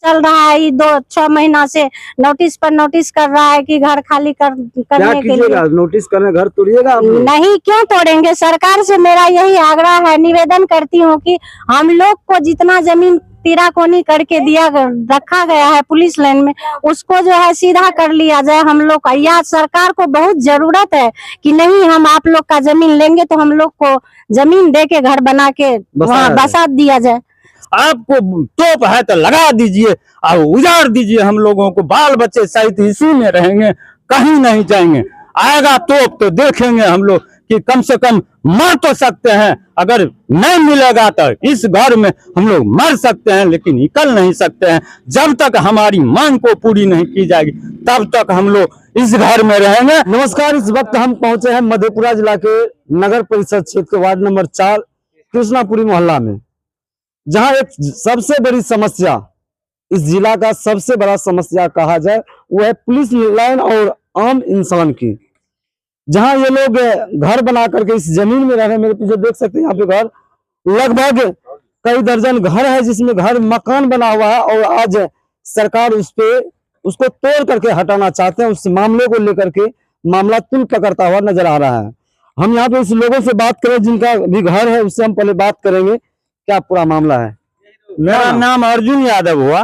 चल रहा है, ये 2-6 महीना से नोटिस पर नोटिस कर रहा है कि घर खाली करने के लिए। नोटिस करने घर तोड़िएगा आप? नहीं, क्यों तोड़ेंगे। सरकार से मेरा यही आग्रह है, निवेदन करती हूँ कि हम लोग को जितना जमीन तिराकोनी करके रखा गया है पुलिस लाइन में, उसको जो है सीधा कर लिया जाए हम लोग का। या सरकार को बहुत जरूरत है कि नहीं, हम आप लोग का जमीन लेंगे तो हम लोग को जमीन दे के घर बना के वहाँ बसा दिया जाए। आपको तोप है तो लगा दीजिए और उजाड़ दीजिए, हम लोगों को बाल बच्चे सहित इसी में रहेंगे, कहीं नहीं जाएंगे। आएगा तोप तो देखेंगे हम लोग कि कम से कम मर तो सकते हैं, अगर नहीं मिलेगा तो इस घर में हम लोग मर सकते हैं लेकिन निकल नहीं सकते हैं। जब तक हमारी मांग को पूरी नहीं की जाएगी तब तक हम लोग इस घर में रहेंगे। नमस्कार, इस वक्त हम पहुंचे हैं मधेपुरा जिला के नगर परिषद क्षेत्र के वार्ड नंबर 4 कृष्णापुरी मोहल्ला में, जहां एक सबसे बड़ी समस्या, इस जिला का सबसे बड़ा समस्या कहा जाए, वो है पुलिस लाइन और आम इंसान की। जहां ये लोग घर बना करके इस जमीन में रह रहे हैं। मेरे पीछे देख सकते हैं यहाँ पे घर, लगभग कई दर्जन घर है जिसमें घर मकान बना हुआ है, और आज सरकार उसको तोड़ करके हटाना चाहते हैं। उस मामले को लेकर के मामला तुल पकड़ता हुआ नजर आ रहा है। हम यहाँ पे उस लोगों से बात करें जिनका भी घर है, उससे हम पहले बात करेंगे क्या पूरा मामला है। मेरा नाम अर्जुन यादव हुआ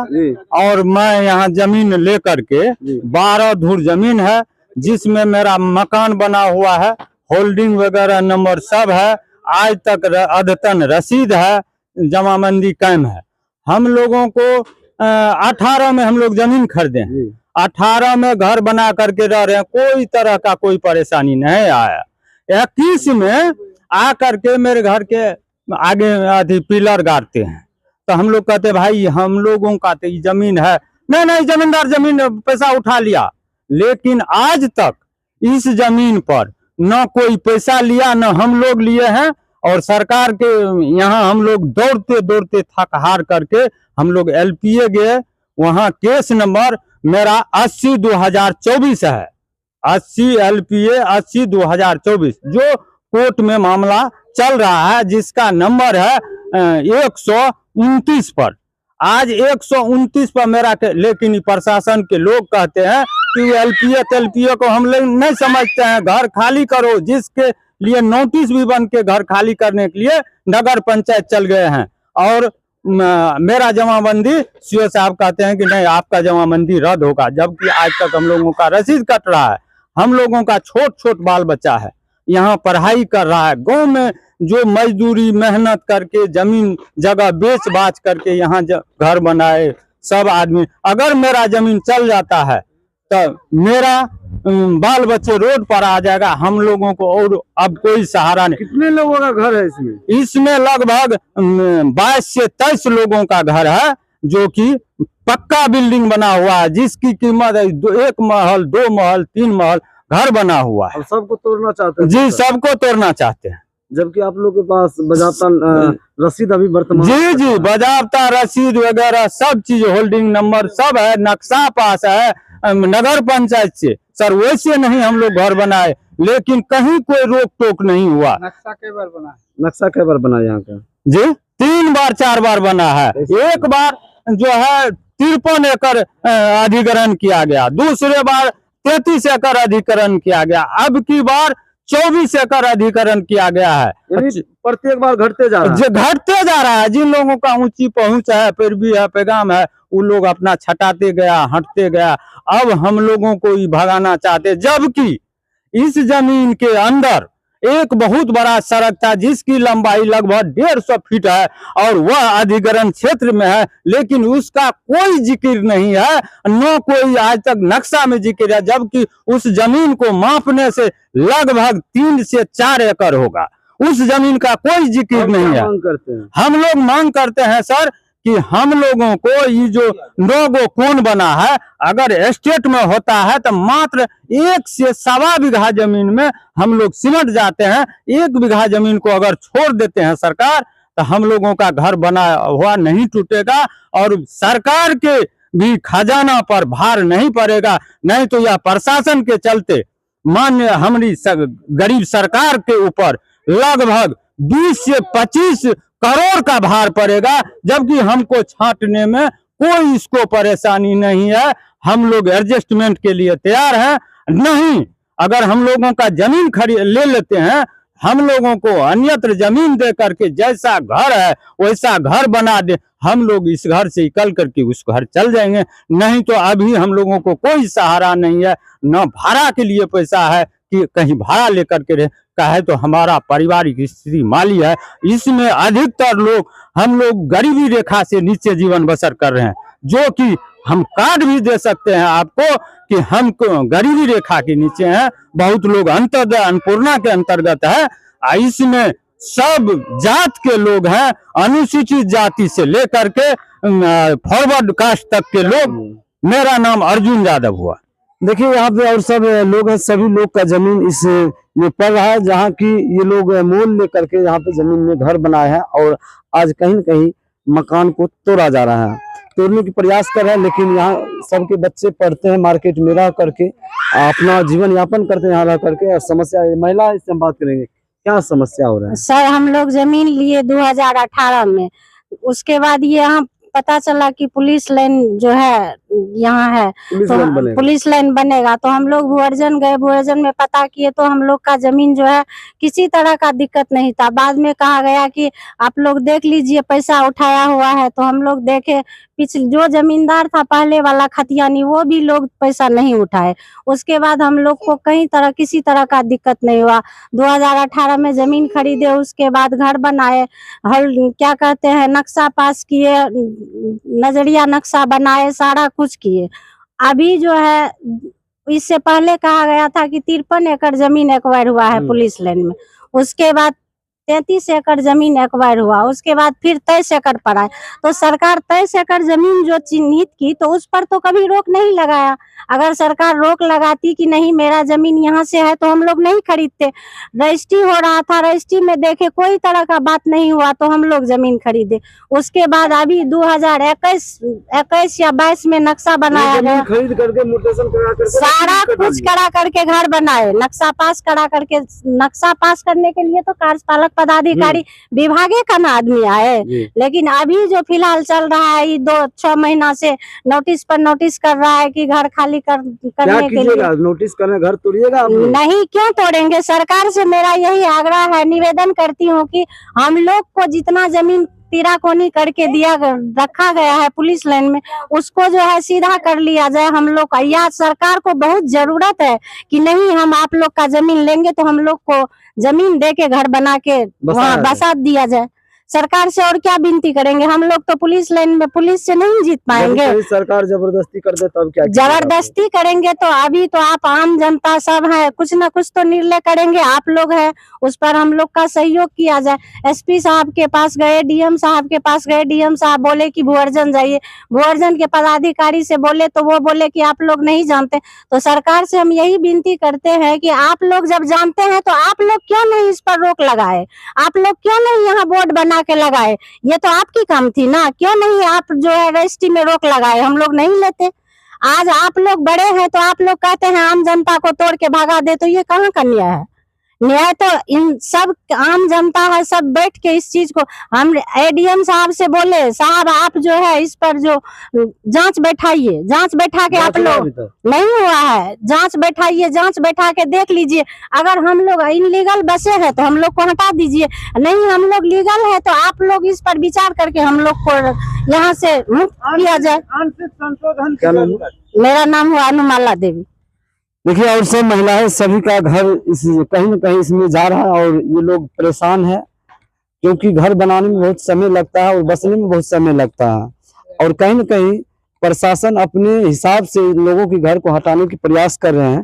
और मैं यहाँ जमीन लेकर के 12 धुर जमीन है जिसमें मेरा मकान बना हुआ है, होल्डिंग वगैरह नंबर सब है, आज तक अद्यतन रसीद है, जमाबंदी कायम है। हम लोगों को 18 में हम लोग जमीन खरीदे हैं, 18 में घर बना करके रह रहे हैं, कोई तरह का कोई परेशानी नहीं आया। 21 में आ करके मेरे घर के आगे आधी पिलर गाड़ते हैं, तो हम लोग कहते भाई हम लोगों का तो जमीन है, नहीं जमींदार जमीन पैसा उठा लिया, लेकिन आज तक इस जमीन पर न कोई पैसा लिया न हम लोग लिए हैं। और सरकार के यहाँ हम लोग दौड़ते दौड़ते थक हार करके हम लोग LPA गए, वहाँ केस नंबर मेरा 80/2024 है, 80 LPA 80/2024, जो कोर्ट में मामला चल रहा है, जिसका नंबर है 129 पर। आज 129 पर मेरा, लेकिन प्रशासन के लोग कहते हैं कि LPA को हम लोग नहीं समझते हैं, घर खाली करो, जिसके लिए नोटिस भी बन के घर खाली करने के लिए नगर पंचायत चल गए हैं। और मेरा जमाबंदी सीओ साहब कहते हैं कि नहीं आपका जमाबंदी रद्द होगा, जबकि आज तक हम लोगों का रसीद कट रहा है। हम लोगों का छोट छोट बाल बच्चा है, यहाँ पढ़ाई कर रहा है, गांव में जो मजदूरी मेहनत करके जमीन जगह बेच बाच करके यहाँ घर बनाए सब आदमी। अगर मेरा जमीन चल जाता है तो मेरा बाल बच्चे रोड पर आ जाएगा, हम लोगों को और अब कोई सहारा नहीं। कितने लोगों का घर है इसमें? इसमें लगभग 22 से 23 लोगों का घर है, जो कि पक्का बिल्डिंग बना हुआ है, जिसकी कीमत 1 महल 2 महल 3 महल घर बना हुआ है। सबको तोड़ना चाहते हैं? जी, सबको तोड़ना चाहते हैं, जबकि आप लोग के पास बजाबता रसीद अभी वर्तमान? जी बजाबता रसीद वगैरह सब चीज, होल्डिंग नंबर सब है, नक्शा पास है नगर पंचायत से। सर वैसे नहीं हम लोग घर बनाए, लेकिन कहीं कोई रोक टोक नहीं हुआ। नक्शा कई बार बना यहाँ का? जी 3 बार 4 बार बना है। एक बार जो है 53 एकड़ अधिग्रहण किया गया, दूसरे बार 33 एकड़ अधिग्रहण किया गया, अब की बार 24 एकड़ अधिग्रहण किया गया है। प्रत्येक बार घटते जा रहा है। जिन लोगों का ऊंची पहुंच है, फिर भी है पैगाम है, वो लोग अपना छटाते गया, हटते गया। अब हम लोगों को ही भगाना चाहते, जबकि इस जमीन के अंदर एक बहुत बड़ा सड़क था जिसकी लंबाई लगभग 150 फीट है और वह अधिग्रहण क्षेत्र में है, लेकिन उसका कोई जिक्र नहीं है, न कोई आज तक नक्शा में जिक्र है, जबकि उस जमीन को मापने से लगभग 3 से 4 एकड़ होगा, उस जमीन का कोई जिक्र नहीं है। हम लोग मांग करते हैं सर कि हम लोगों को ये जो 9 गो कोन बना है, अगर एस्टेट में होता है तो मात्र 1 से 1.25 बीघा जमीन में हम लोग सिमट जाते हैं। 1 बीघा जमीन को अगर छोड़ देते हैं सरकार, तो हम लोगों का घर बना हुआ नहीं टूटेगा और सरकार के भी खजाना पर भार नहीं पड़ेगा। नहीं तो यह प्रशासन के चलते मान्य हमारी गरीब सरकार के ऊपर लगभग 20 से 25 करोड़ का भार पड़ेगा, जबकि हमको छांटने में कोई इसको परेशानी नहीं है। हम लोग एडजस्टमेंट के लिए तैयार हैं। नहीं, अगर हम लोगों का जमीन खरीद ले लेते हैं, हम लोगों को अन्यत्र जमीन दे करके जैसा घर है वैसा घर बना दे, हम लोग इस घर से निकल करके उस घर चल जाएंगे। नहीं तो अभी हम लोगों को कोई सहारा नहीं है, न भाड़ा के लिए पैसा है कि कहीं भाड़ा लेकर के रहे का है। तो हमारा पारिवारिक स्थिति माली है, इसमें अधिकतर लोग हम लोग गरीबी रेखा से नीचे जीवन बसर कर रहे हैं, जो कि हम कार्ड भी दे सकते हैं आपको कि हम गरीबी रेखा के नीचे हैं। बहुत लोग अंत्योदय अन्नपूर्णा के अंतर्गत है। इसमें सब जात के लोग हैं, अनुसूचित जाति से लेकर के फॉरवर्ड कास्ट तक के लोग। मेरा नाम अर्जुन यादव हुआ। देखिए यहाँ पे और सब लोग हैं, सभी लोग का जमीन इस में पड़ रहा है, जहाँ की ये लोग मोल लेकर के यहाँ पे जमीन में घर बनाए हैं और आज कहीं न कहीं मकान को तोड़ा जा रहा है, तोड़ने की प्रयास कर रहे हैं। लेकिन यहाँ सबके बच्चे पढ़ते हैं, मार्केट में रह करके अपना जीवन यापन करते हैं यहाँ रह करके। समस्या महिला, इससे हम बात करेंगे, क्या समस्या हो रहा है? सर हम लोग जमीन लिए 2018 में, उसके बाद ये यहाँ पता चला कि पुलिस लाइन जो है यहाँ है, तो पुलिस लाइन बनेगा। तो हम लोग भुअर्जन गए, भुअर्जन में पता किए तो हम लोग का जमीन जो है किसी तरह का दिक्कत नहीं था। बाद में कहा गया कि आप लोग देख लीजिए पैसा उठाया हुआ है। तो हम लोग देखे, पिछले जो जमींदार था पहले वाला खतियानी, वो भी लोग पैसा नहीं उठाए। उसके बाद हम लोग को कहीं तरह किसी तरह का दिक्कत नहीं हुआ। 2018 में जमीन खरीदे, उसके बाद घर बनाए, हल क्या कहते हैं नक्शा पास किए, नजरिया नक्शा बनाए, सारा कुछ किए। अभी जो है, इससे पहले कहा गया था कि 53 एकड़ जमीन एक्वायर हुआ है पुलिस लाइन में, उसके बाद 33 एकड़ जमीन एक्वायर हुआ, उसके बाद फिर 23 एकड़ पर आए। तो सरकार 23 एकड़ जमीन जो चिन्हित की, तो उस पर तो कभी रोक नहीं लगाया। अगर सरकार रोक लगाती कि नहीं मेरा जमीन यहाँ से है, तो हम लोग नहीं खरीदते। रजिस्ट्री हो रहा था, रजिस्ट्री में देखे कोई तरह का बात नहीं हुआ, तो हम लोग जमीन खरीदे। उसके बाद अभी 2021 या 22 में नक्शा बनाया गया, खरीद करके म्यूटेशन करा करके सारा कुछ करा करके घर बनाए, नक्शा पास करा करके। नक्शा पास करने के लिए तो कार्यपालक पदाधिकारी विभागे का ना आदमी आए, लेकिन अभी जो फिलहाल चल रहा है, 2-6 महीना से नोटिस पर नोटिस कर रहा है कि घर खाली करने के लिए। नोटिस करने घर तोड़िएगा? नहीं, क्यों तोड़ेंगे। सरकार से मेरा यही आग्रह है, निवेदन करती हूँ कि हम लोग को जितना जमीन तिराकोनी करके दिया रखा गया है पुलिस लाइन में, उसको जो है सीधा कर लिया जाए हम लोग का। या सरकार को बहुत जरूरत है कि नहीं हम आप लोग का जमीन लेंगे, तो हम लोग को जमीन दे के घर बना के वहाँ बसा दिया जाए। सरकार से और क्या विनती करेंगे, हम लोग तो पुलिस लाइन में पुलिस से नहीं जीत पाएंगे। सरकार जबरदस्ती कर दे तब क्या? जबरदस्ती करेंगे तो अभी तो आप आम जनता सब है, कुछ ना कुछ तो निर्णय करेंगे, आप लोग है, उस पर हम लोग का सहयोग किया जाए। एसपी साहब के पास गए, डीएम साहब के पास गए, डीएम साहब बोले कि भुअर्जन जाइए, भुअर्जन के पदाधिकारी से बोले तो वो बोले कि आप लोग नहीं जानते। तो सरकार से हम यही विनती करते हैं कि आप लोग जब जानते हैं तो आप लोग क्यों नहीं इस पर रोक लगाए, आप लोग क्यों नहीं यहाँ बोर्ड बना के लगाए, ये तो आपकी काम थी ना, क्यों नहीं आप जो है रजिस्ट्री में रोक लगाए, हम लोग नहीं लेते। आज आप लोग बड़े हैं तो आप लोग कहते हैं आम जनता को तोड़ के भगा दे, तो ये कहाँ का न्याय है? न्याय तो इन सब आम जनता है, सब बैठ के इस चीज को। हम एडीएम साहब से बोले, साहब आप जो है इस पर जो जांच बैठाइए, जांच बैठा के आप लोग, नहीं हुआ है, जांच बैठाइए, जांच बैठा के देख लीजिए। अगर हम लोग इनलीगल बसे हैं तो हम लोग को हटा दीजिए, नहीं हम लोग लीगल है तो आप लोग इस पर विचार करके हम लोग को यहाँ से मुक्त किया जाए। मेरा नाम हुआ अनुमाला देवी। देखिए और सब महिलाएं, सभी का घर इस कहीं न कहीं इसमें जा रहा है और ये लोग परेशान है, क्योंकि घर बनाने में बहुत समय लगता है और बसने में बहुत समय लगता है। और कहीं न कहीं प्रशासन अपने हिसाब से लोगों के घर को हटाने की प्रयास कर रहे हैं।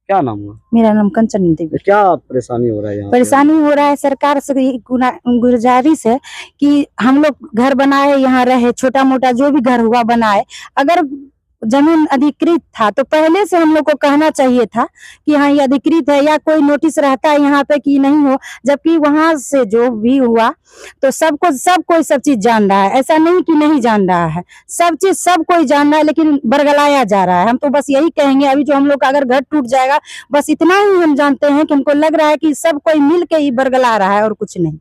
क्या नाम हुआ? मेरा नाम कंचन देवी। क्या परेशानी हो रहा है यहाँ? परेशानी हो रहा है, सरकार से गुजारिश है कि हम लोग घर बनाए, यहाँ रहे, छोटा मोटा जो भी घर हुआ बनाए। अगर जमीन अधिकृत था तो पहले से हम लोग को कहना चाहिए था कि हाँ ये अधिकृत है, या कोई नोटिस रहता है यहाँ पे कि नहीं हो, जबकि वहां से जो भी हुआ तो सब कोई सब चीज जान रहा है। ऐसा नहीं कि नहीं जान रहा है, सब चीज सब कोई जान रहा है, लेकिन बरगलाया जा रहा है। हम तो बस यही कहेंगे, अभी जो हम लोग का अगर घर टूट जाएगा, बस इतना ही हम जानते हैं कि हमको लग रहा है कि सब कोई मिल के ही बरगला रहा है और कुछ नहीं।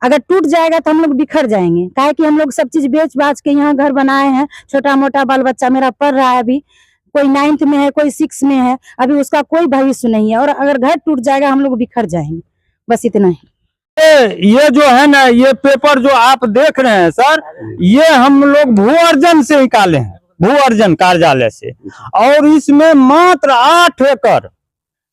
अगर टूट जाएगा तो हम लोग बिखर जाएंगे, काहे कि हम लोग सब चीज बेच बाच के यहाँ घर बनाए हैं। छोटा मोटा बाल बच्चा मेरा पढ़ रहा है, अभी कोई 9th में है, कोई 6 में है, अभी उसका कोई भविष्य नहीं है। और अगर घर टूट जाएगा हम लोग बिखर जाएंगे, बस इतना ही। ये जो है ना, ये पेपर जो आप देख रहे हैं सर, ये हम लोग भू अर्जन से निकाले हैं, भू अर्जन कार्यालय से। और इसमें मात्र 8 एकड़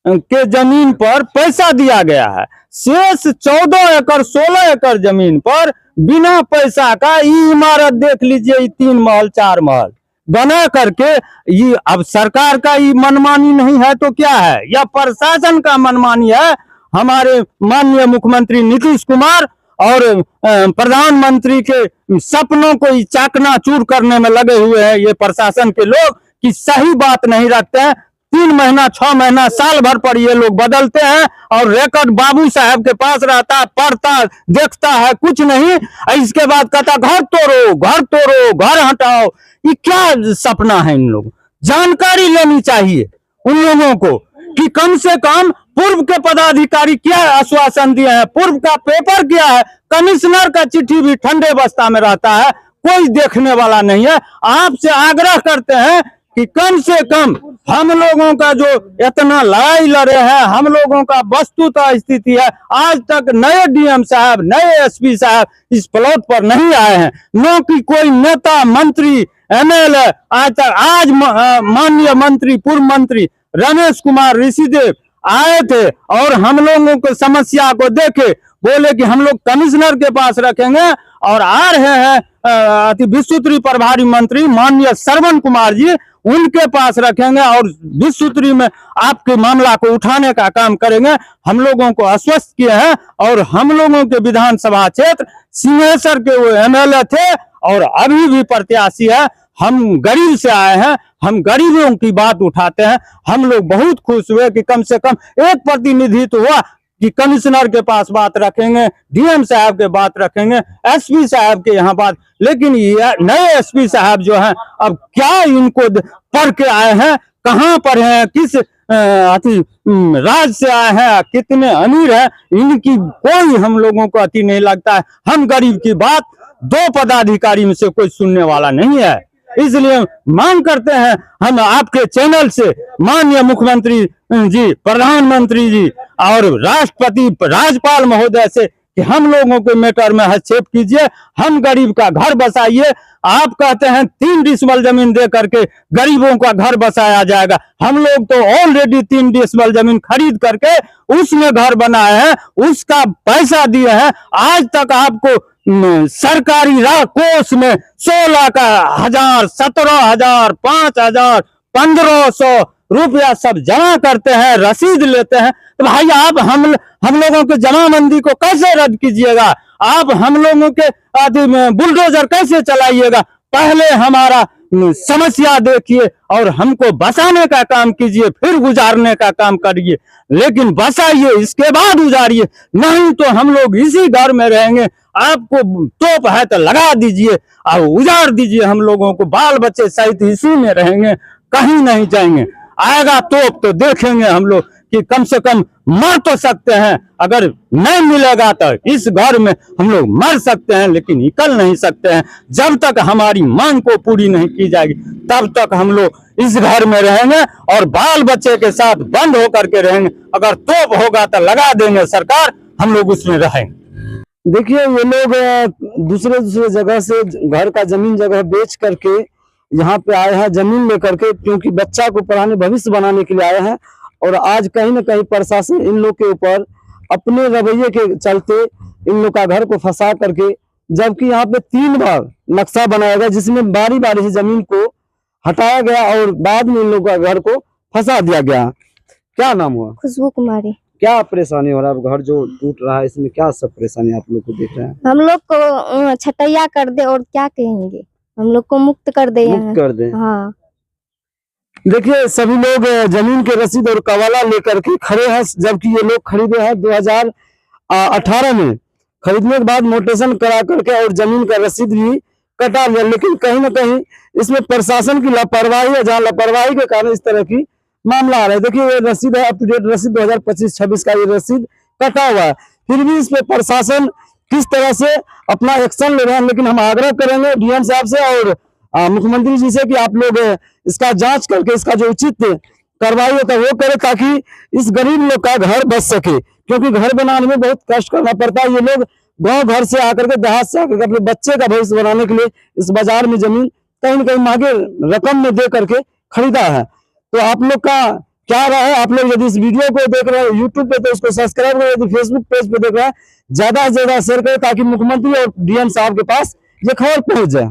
के जमीन पर पैसा दिया गया है। शेष 14 एकड़ 16 एकड़ जमीन पर बिना पैसा का ये इमारत देख लीजिए, 3 महल 4 महल बना करके। ये अब सरकार का ये मनमानी नहीं है तो क्या है, या प्रशासन का मनमानी है। हमारे माननीय मुख्यमंत्री नीतीश कुमार और प्रधानमंत्री के सपनों को चाकनाचूर करने में लगे हुए हैं ये प्रशासन के लोग, कि सही बात नहीं रखते हैं। 3 महीना 6 महीना साल भर पर ये लोग बदलते हैं और रिकॉर्ड बाबू साहब के पास रहता है, पढ़ता देखता है कुछ नहीं। इसके बाद कहता घर तोड़ो, घर तोड़ो, घर हटाओ। ये क्या सपना है इन लोग? जानकारी लेनी चाहिए उन लोगों को कि कम से कम पूर्व के पदाधिकारी क्या आश्वासन दिए हैं, पूर्व का पेपर क्या है। कमिश्नर का चिट्ठी भी ठंडे बस्ता में रहता है, कोई देखने वाला नहीं है। आपसे आग्रह करते हैं कि कम से कम हम लोगों का जो इतना लड़ाई लड़े हैं, हम लोगों का वस्तुतः स्थिति है, आज तक नए डीएम साहब, नए एसपी साहब इस प्लॉट पर नहीं आए हैं। न कि कोई नेता मंत्री एमएलए आज तक। आज माननीय मंत्री, पूर्व मंत्री रमेश कुमार ऋषिदेव आए थे और हम लोगों को समस्या को देखे, बोले कि हम लोग कमिश्नर के पास रखेंगे। और आ रहे हैं विश्व उत्तरी प्रभारी मंत्री माननीय श्रवण कुमार जी, उनके पास रखेंगे और विश्व उत्तरी में आपके मामला को उठाने का काम करेंगे। हम लोगों को आश्वस्त किए हैं। और हम लोगों के विधानसभा क्षेत्र सिंहेश्वर के वो एमएलए थे और अभी भी प्रत्याशी है। हम गरीब से आए हैं, हम गरीबों की बात उठाते हैं। हम लोग बहुत खुश हुए कि कम से कम एक प्रतिनिधित्व हुआ कि कमिश्नर के पास बात रखेंगे, डीएम साहब के बात रखेंगे, एसपी साहब के यहाँ बात। लेकिन ये नए एसपी साहब जो हैं, अब क्या इनको पढ़ के आए हैं, कहाँ पर हैं, किस राज्य से आए हैं, कितने अमीर हैं, इनकी कोई हम लोगों को अति नहीं लगता है। हम गरीब की बात 2 पदाधिकारी में से कोई सुनने वाला नहीं है। इसलिए मांग करते हैं हम आपके चैनल से, माननीय मुख्यमंत्री जी, प्रधानमंत्री जी और राष्ट्रपति राज्यपाल महोदय से कि हम लोगों के मैटर में हस्तक्षेप कीजिए, हम गरीब का घर बसाइए। आप कहते हैं 3 डिसमल जमीन दे करके गरीबों का घर बसाया जाएगा। हम लोग तो ऑलरेडी 3 डिसमल जमीन खरीद करके उसमें घर बनाए हैं, उसका पैसा दिए हैं। आज तक आपको सरकारी कोष में 16 का 1000, 17,000, 5,000, 1,500 रुपया सब जमा करते हैं, रसीद लेते हैं। तो भाई आप हम लोगों के जमाबंदी को कैसे रद्द कीजिएगा? आप हम लोगों के बुलडोजर कैसे चलाइएगा? पहले हमारा समस्या देखिए और हमको बसाने का काम कीजिए, फिर गुजारने का काम करिए। लेकिन बसाइए, इसके बाद गुजारिए, नहीं तो हम लोग इसी घर में रहेंगे। आपको तोप है तो लगा दीजिए और उजाड़ दीजिए हम लोगों को, बाल बच्चे सहित इसी में रहेंगे, कहीं नहीं जाएंगे। आएगा तोप तो देखेंगे हम लोग कि कम से कम मर तो सकते हैं। अगर नहीं मिलेगा तो इस घर में हम लोग मर सकते हैं, लेकिन निकल नहीं सकते हैं। जब तक हमारी मांग को पूरी नहीं की जाएगी तब तक हम लोग इस घर में रहेंगे और बाल बच्चे के साथ बंद होकर के रहेंगे। अगर तोप होगा तो लगा देंगे सरकार, हम लोग उसमें रहेंगे। देखिए ये लोग दूसरे जगह से घर का जमीन जगह बेच करके यहाँ पे आए हैं, जमीन लेकर के, क्योंकि बच्चा को पढ़ाने, भविष्य बनाने के लिए आए हैं। और आज कहीं ना कहीं प्रशासन इन लोग के ऊपर अपने रवैये के चलते इन लोग का घर को फंसा करके, जबकि यहाँ पे 3 बार नक्शा बनाया गया जिसमें बारी बारी से जमीन को हटाया गया और बाद में इन लोग का घर को फंसा दिया गया। क्या नाम हुआ? खुशबू कुमारी। क्या परेशानी हो रहा है? घर जो टूट रहा है इसमें क्या सब परेशानी आप लोग को देख रहे हैं? हम लोग को छटैया कर दे और क्या कहेंगे, हम लोग को मुक्त कर दे, मुक्त कर दे। हाँ। देखिए सभी लोग जमीन के रसीद और कवाला लेकर के खड़े हैं, जबकि ये लोग खरीदे हैं 2018 में। खरीदने के बाद मोटेशन करा करके और जमीन का रसीद भी कटा लिया, लेकिन कहीं ना कहीं इसमें प्रशासन की लापरवाही है, जहाँ लापरवाही के कारण इस तरह की मामला आ रहा है। देखिए ये रसीद है, अप टू डेट रसीद 2025-26 का ये रसीद कटा हुआ है, फिर भी इस पे प्रशासन किस तरह से अपना एक्शन ले रहे हैं। लेकिन हम आग्रह करेंगे डीएम साहब से और मुख्यमंत्री जी से कि आप लोग इसका जांच करके इसका जो उचित कार्रवाई होता है वो करे, ताकि इस गरीब लोग का घर बच सके, क्योंकि घर बनाने में बहुत कष्ट करना पड़ता है। ये लोग गांव घर से आकर के, देहात से आकर के अपने बच्चे का भविष्य बनाने के लिए इस बाजार में जमीन कहीं न कहीं महंगे रकम में दे करके खरीदा है। तो आप लोग का क्या राय है? आप लोग यदि इस वीडियो को देख रहे हैं यूट्यूब पे तो उसको सब्सक्राइब करें, यदि फेसबुक पेज पे देख रहे हैं ज्यादा से ज्यादा शेयर करें, ताकि मुख्यमंत्री और डीएम साहब के पास ये खबर पहुंच जाए।